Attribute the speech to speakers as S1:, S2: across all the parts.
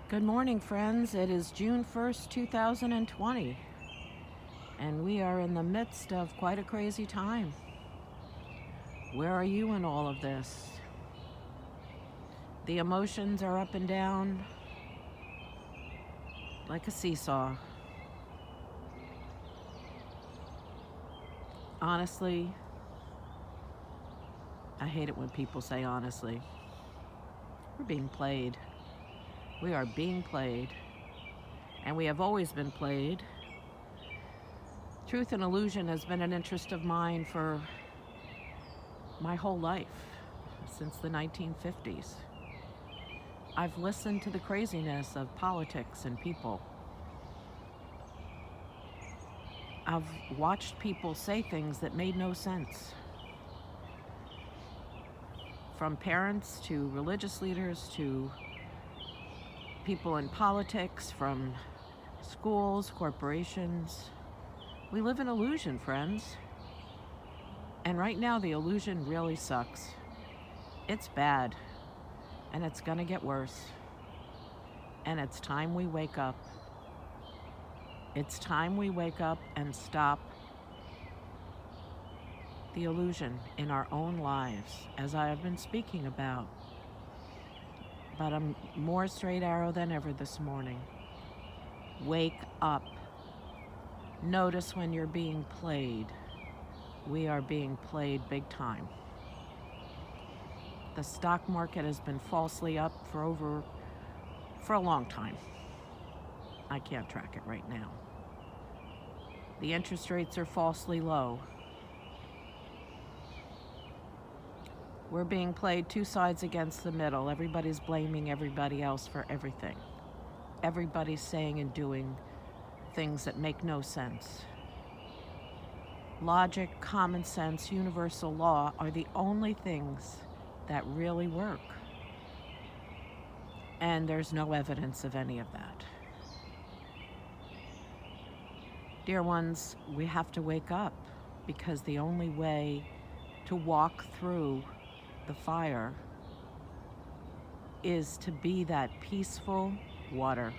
S1: Good morning, friends. It is June 1st, 2020, and we are in the midst of quite a crazy time. Where are you in all of this? The emotions are up and down like a seesaw. Honestly, I hate it when people say honestly. We're being played. We are being played, and we have always been played. Truth and illusion has been an interest of mine for my whole life, since the 1950s. I've listened to the craziness of politics and people. I've watched people say things that made no sense. From parents to religious leaders to people in politics, from schools, corporations. We live in illusion, friends. And right now, the illusion really sucks. It's bad, and it's gonna get worse. And it's time we wake up. It's time we wake up and stop the illusion in our own lives, as I have been speaking about. But I'm more straight arrow than ever this morning. Wake up. Notice when you're being played. We are being played big time. The stock market has been falsely up for a long time. I can't track it right now. The interest rates are falsely low. We're being played two sides against the middle. Everybody's blaming everybody else for everything. Everybody's saying and doing things that make no sense. Logic, common sense, universal law are the only things that really work. And there's no evidence of any of that. Dear ones, we have to wake up, because the only way to walk through the fire is to be that peaceful water.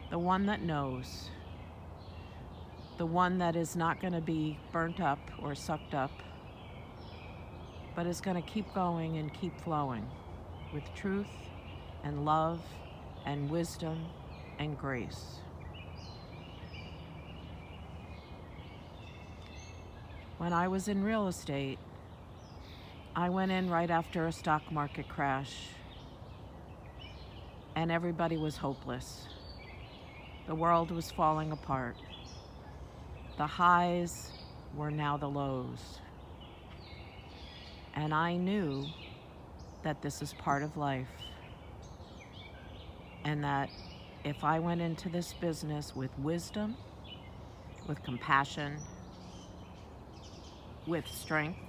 S1: The one that knows. The one that is not going to be burnt up or sucked up, but is going to keep going and keep flowing with truth and love and wisdom and grace. When I was in real estate, I went in right after a stock market crash, and everybody was hopeless. The world was falling apart. The highs were now the lows. And I knew that this is part of life, and that if I went into this business with wisdom, with compassion, with strength,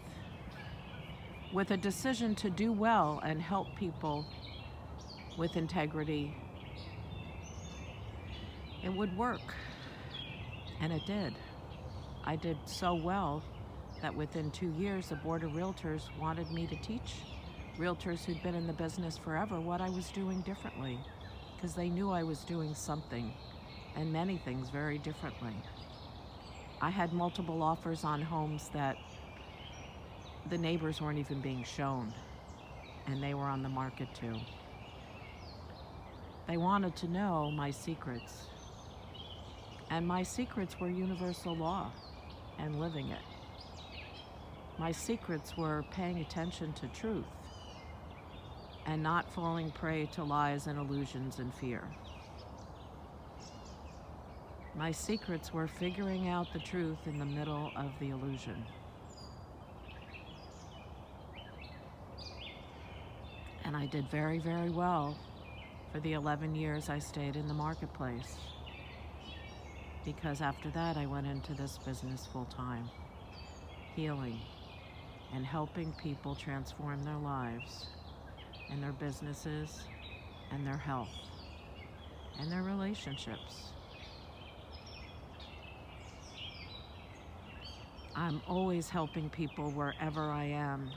S1: with a decision to do well and help people with integrity, it would work. And it did. I did so well that within 2 years, the Board of Realtors wanted me to teach realtors who'd been in the business forever what I was doing differently, because they knew I was doing something and many things very differently. I had multiple offers on homes that the neighbors weren't even being shown, and they were on the market too. They wanted to know my secrets, and my secrets were universal law and living it. My secrets were paying attention to truth and not falling prey to lies and illusions and fear. My secrets were figuring out the truth in the middle of the illusion. And I did very, very well for the 11 years I stayed in the marketplace, because after that I went into this business full time, healing and helping people transform their lives and their businesses and their health and their relationships. I'm always helping people wherever I am,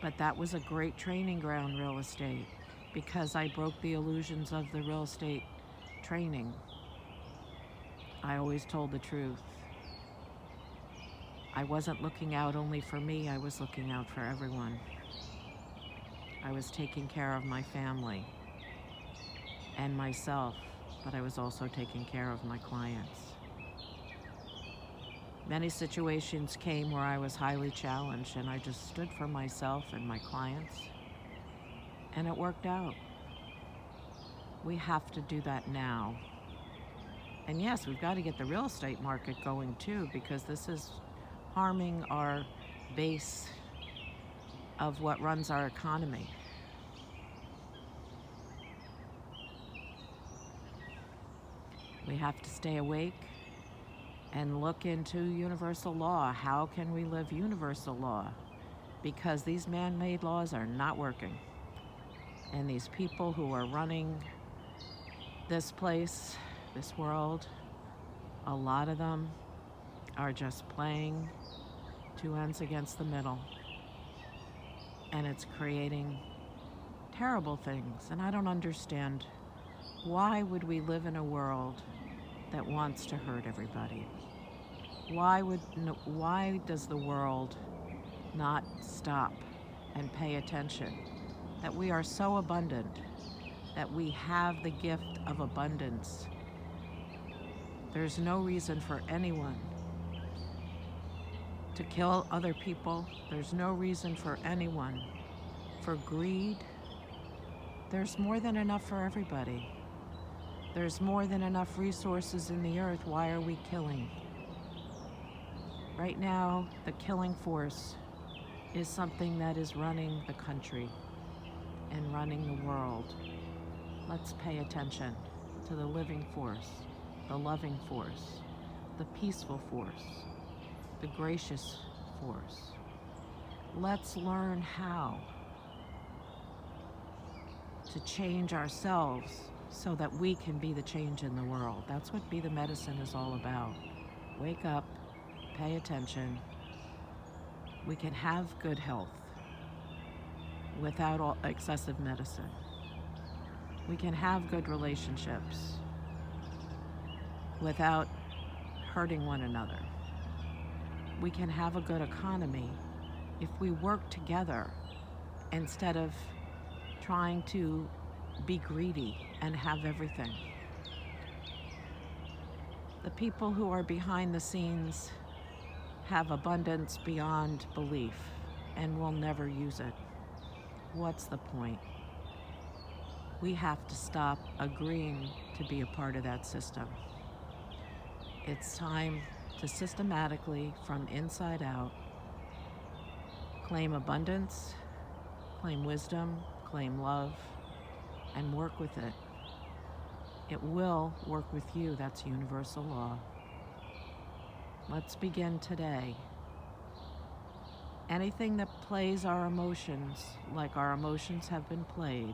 S1: but that was a great training ground, real estate. because I broke the illusions of the real estate training. I always told the truth. I wasn't looking out only for me, I was looking out for everyone. I was taking care of my family and myself, but I was also taking care of my clients. Many situations came where I was highly challenged, and I just stood for myself and my clients, and it worked out. We have to do that now. And yes, we've got to get the real estate market going too, because this is harming our base of what runs our economy. We have to stay awake and look into universal law. How can we live universal law? Because these man-made laws are not working. And these people who are running this place, this world, a lot of them are just playing two ends against the middle. And it's creating terrible things. And I don't understand, why would we live in a world that wants to hurt everybody? Why does the world not stop and pay attention that we are so abundant, that we have the gift of abundance? There's no reason for anyone to kill other people. There's no reason for anyone for greed. There's more than enough for everybody. There's more than enough resources in the earth. Why are we killing? Right now, the killing force is something that is running the country and running the world. Let's pay attention to the living force, the loving force, the peaceful force, the gracious force. Let's learn how to change ourselves so that we can be the change in the world. That's what Be the Medicine is all about. Wake up, pay attention. We can have good health without all excessive medicine. We can have good relationships without hurting one another. We can have a good economy if we work together instead of trying to be greedy and have everything. The people who are behind the scenes have abundance beyond belief and will never use it. What's the point? We have to stop agreeing to be a part of that system. It's time to systematically, from inside out, claim abundance, claim wisdom, claim love, and work with it. It will work with you. That's universal law. Let's begin today. Anything that plays our emotions, like our emotions have been played,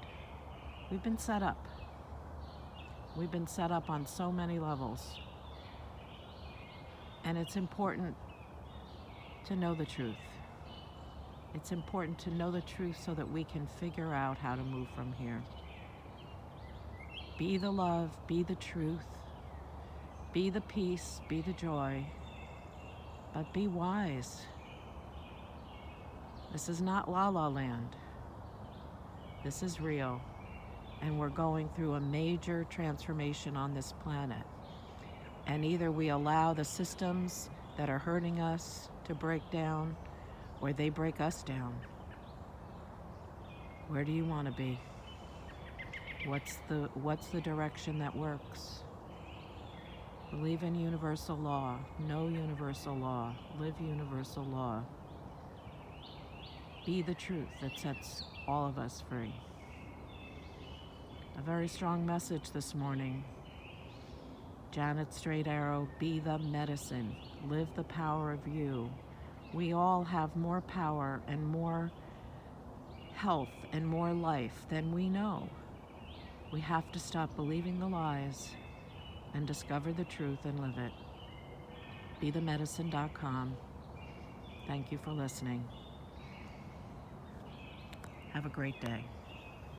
S1: we've been set up. We've been set up on so many levels. And it's important to know the truth. It's important to know the truth so that we can figure out how to move from here. Be the love, be the truth, be the peace, be the joy, but be wise. This is not La La Land. This is real, and we're going through a major transformation on this planet. And either we allow the systems that are hurting us to break down, or they break us down. Where do you want to be? What's the direction that works? Believe in universal law. Know universal law. Live universal law. Be the truth that sets all of us free. A very strong message this morning. Janet Straight Arrow, be the medicine. Live the power of you. We all have more power and more health and more life than we know. We have to stop believing the lies and discover the truth and live it. BeTheMedicine.com. Thank you for listening. Have a great day.